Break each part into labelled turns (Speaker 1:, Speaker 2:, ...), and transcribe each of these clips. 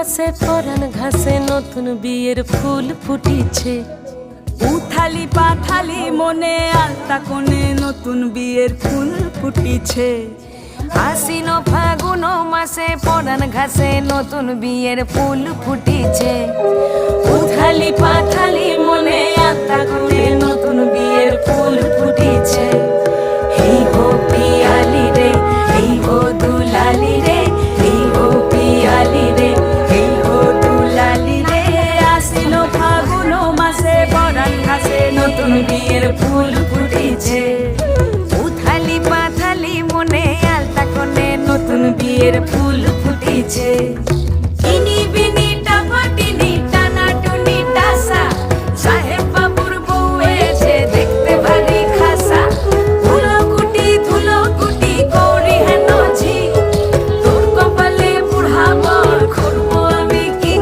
Speaker 1: মাসে পরাণ ঘাসে নতুন বিয়ের ফুল ফুটিছে।
Speaker 2: উথালি পাথালি মনে আলতা কোণে নতুন বিয়ের ফুল ফুটিছে।
Speaker 1: আশ্বিন ফাগুন মাসে পরাণ ঘাসে নতুন বিয়ের ফুল ফুটিছে। উথালি পাথালি মনে আলতা কোণে নতুন বিয়ের ফুল ফুটিছে। এই গো পিয়ালি রে, এই গো দুলালি রে, এই গো পিয়ালি রে, এই গো দুলালি রে।
Speaker 2: আশ্বিন ফাগুন মাসে পরাণ ঘাসে নতুন বিয়ের ফুল ফুটিছে।
Speaker 1: উথালি পাথালি মনে আলতা কোণে নতুন বিয়ের ফুল ফুটিছে। ইনি বিনি টাপাটিনি টানা টুনি টাসা, সাহেব বাবুর বউ এসে দেখতে ভারী খাসা। ধুলো কুটি গৌরী হেন ঝি, তোর কপালে বুড়া বর করবো আমি কি।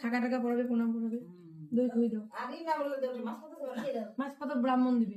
Speaker 3: শাখা টাকা পড়াবে, প্রণাম করাবে, দই খুই দাও, মাছ পাতা ব্রাহ্মণ দিবে।